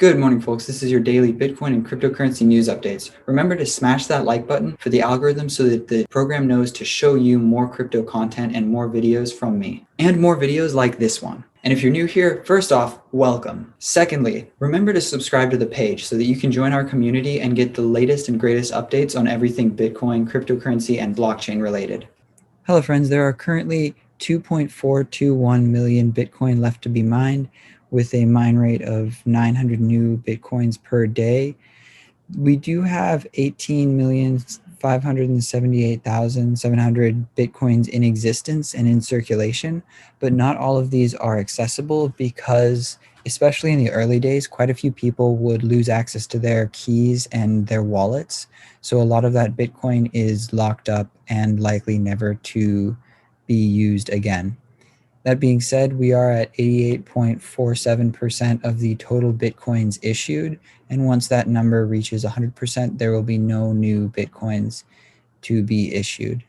Good morning, folks. This is your daily Bitcoin and cryptocurrency news updates. Remember to smash that like button for the algorithm so that the program knows to show you more crypto content and more videos from me, and more videos like this one. And if you're new here, first off, welcome. Secondly, remember to subscribe to the page so that you can join our community and get the latest and greatest updates on everything Bitcoin, cryptocurrency, and blockchain related. Hello, friends. There are currently 2.421 million Bitcoin left to be mined, with a mine rate of 900 new Bitcoins per day. We do have 18,578,700 Bitcoins in existence and in circulation, but not all of these are accessible because, especially in the early days, quite a few people would lose access to their keys and their wallets. So a lot of that Bitcoin is locked up and likely never to be used again. That being said, we are at 88.47% of the total Bitcoins issued. And once that number reaches 100%, there will be no new Bitcoins to be issued.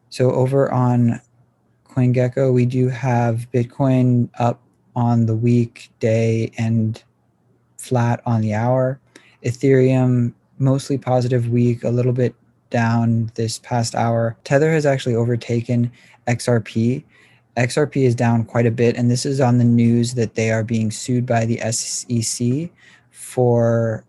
So over on CoinGecko, we do have Bitcoin up on the week, day, and flat on the hour. Ethereum, mostly positive week, a little bit down this past hour. Tether has actually overtaken XRP. XRP is down quite a bit, and this is on the news that they are being sued by the SEC for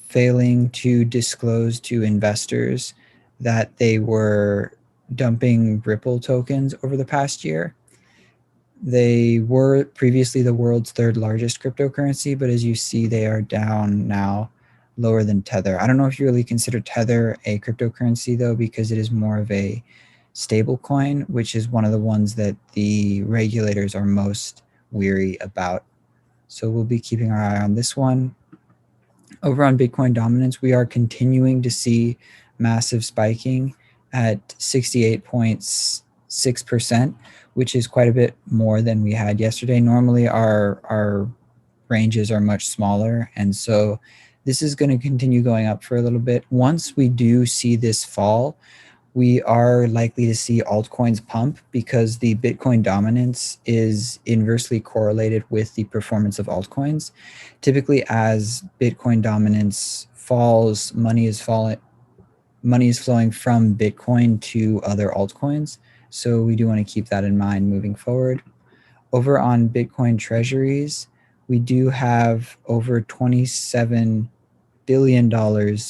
failing to disclose to investors that they were dumping Ripple tokens over the past year. They were previously the world's third largest cryptocurrency, but as you see, they are down now, lower than Tether. I don't know if you really consider Tether a cryptocurrency, though, because it is more of a stable coin, which is one of the ones that the regulators are most weary about. So we'll be keeping our eye on this one. Over on Bitcoin dominance, we are continuing to see massive spiking at 68.6%, which is quite a bit more than we had yesterday. Normally our ranges are much smaller, and so this is going to continue going up for a little bit. Once we do see this fall, we are likely to see altcoins pump because the Bitcoin dominance is inversely correlated with the performance of altcoins. Typically, as Bitcoin dominance falls, money is flowing from Bitcoin to other altcoins. So we do want to keep that in mind moving forward. Over on Bitcoin Treasuries, we do have over $27 billion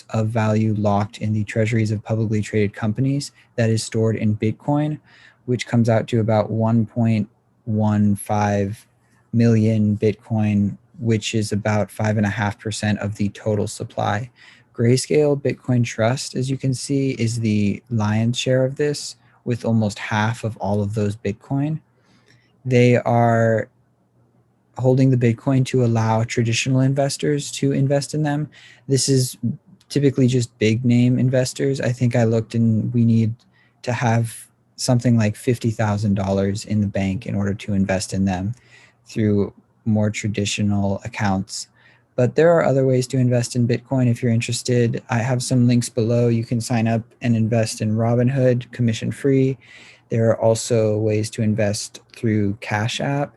of value locked in the treasuries of publicly traded companies that is stored in Bitcoin, which comes out to about 1.15 million Bitcoin, which is about 5.5% of the total supply. Grayscale Bitcoin Trust, as you can see, is the lion's share of this, with almost half of all of those Bitcoin. They are holding the Bitcoin to allow traditional investors to invest in them. This is typically just big name investors. I think I looked and we need to have something like $50,000 in the bank in order to invest in them through more traditional accounts. But there are other ways to invest in Bitcoin if you're interested. I have some links below. You can sign up and invest in Robinhood, commission free. There are also ways to invest through Cash App,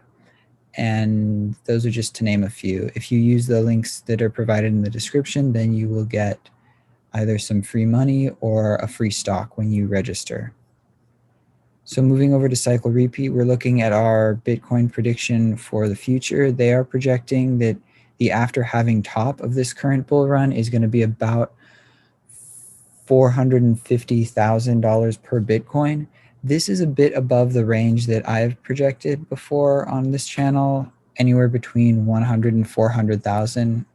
and those are just to name a few. If you use the links that are provided in the description, then you will get either some free money or a free stock when you register. So moving over to Cycle Repeat, we're looking at our Bitcoin prediction for the future. They are projecting that the after halving top of this current bull run is going to be about $450,000 per Bitcoin. This is a bit above the range that I've projected before on this channel, anywhere between 100 and 400,000.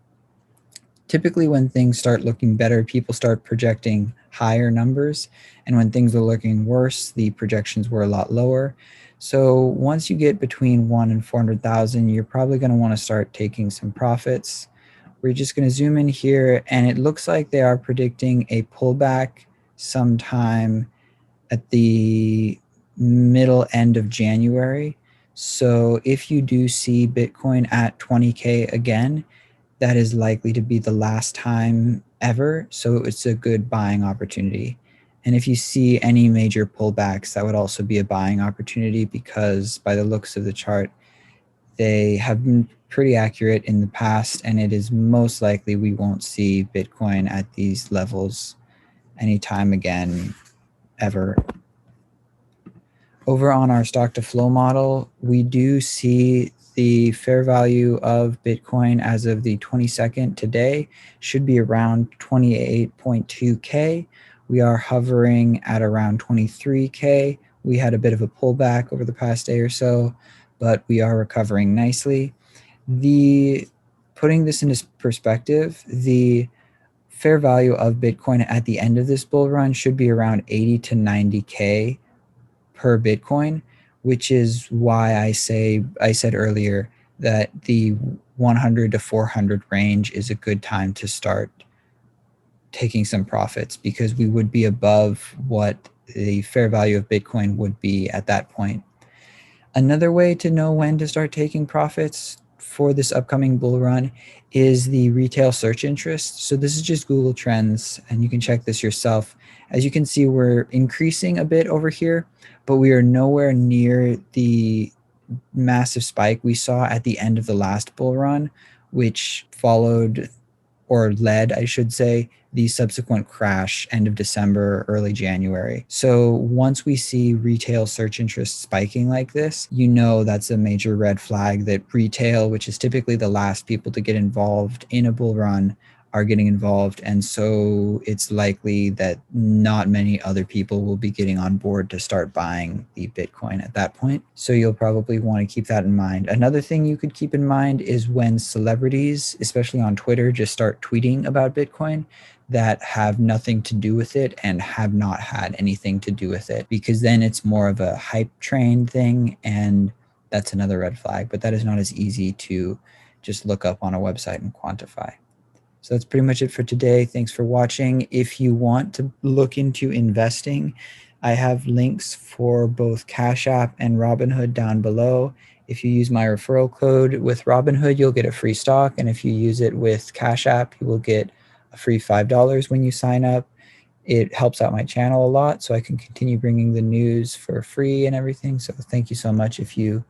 Typically, when things start looking better, people start projecting higher numbers, and when things are looking worse, the projections were a lot lower. So once you get between 1 and 400,000, you're probably going to want to start taking some profits. We're just going to zoom in here, and it looks like they are predicting a pullback sometime at the middle end of January. So if you do see Bitcoin at 20K again, that is likely to be the last time ever. So it's a good buying opportunity. And if you see any major pullbacks, that would also be a buying opportunity because by the looks of the chart, They have been pretty accurate in the past, and it is most likely we won't see Bitcoin at these levels anytime again, ever. Over on our stock to flow model, we do see the fair value of Bitcoin as of the 22nd today should be around 28.2K. We are hovering at around 23K. We had a bit of a pullback over the past day or so, but we are recovering nicely. Putting this into perspective, the fair value of Bitcoin at the end of this bull run should be around 80 to 90K per Bitcoin, which is why I said earlier that the 100 to 400 range is a good time to start taking some profits, because we would be above what the fair value of Bitcoin would be at that point. Another way to know when to start taking profits for this upcoming bull run is the retail search interest. So this is just Google Trends, and you can check this yourself. As you can see, we're increasing a bit over here, but we are nowhere near the massive spike we saw at the end of the last bull run, which followed, or led, I should say, the subsequent crash end of December, early January. So once we see retail search interest spiking like this, you know that's a major red flag that retail, which is typically the last people to get involved in a bull run, are getting involved. And so it's likely that not many other people will be getting on board to start buying the Bitcoin at that point. So you'll probably want to keep that in mind. Another thing you could keep in mind is when celebrities, especially on Twitter, just start tweeting about Bitcoin that have nothing to do with it and have not had anything to do with it, because then it's more of a hype train thing, and that's another red flag. But that is not as easy to just look up on a website and quantify. So that's pretty much it for today. Thanks for watching. If you want to look into investing, I have links for both Cash App and Robinhood down below. If you use my referral code with Robinhood, you'll get a free stock. And if you use it with Cash App, you will get a free $5 when you sign up. It helps out my channel a lot, so I can continue bringing the news for free and everything. So thank you so much if you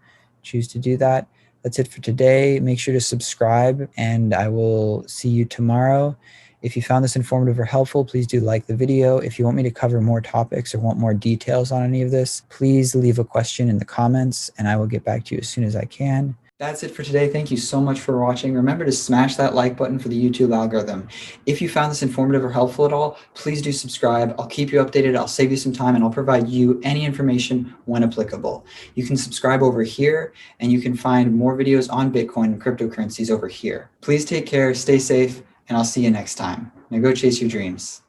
choose to do that. That's it for today. Make sure to subscribe, and I will see you tomorrow. If you found this informative or helpful, please do like the video. If you want me to cover more topics or want more details on any of this, please leave a question in the comments, and I will get back to you as soon as I can. That's it for today. Thank you so much for watching. Remember to smash that like button for the YouTube algorithm. If you found this informative or helpful at all, please do subscribe. I'll keep you updated. I'll save you some time, and I'll provide you any information when applicable. You can subscribe over here, and you can find more videos on Bitcoin and cryptocurrencies over here. Please take care, stay safe, and I'll see you next time. Now go chase your dreams.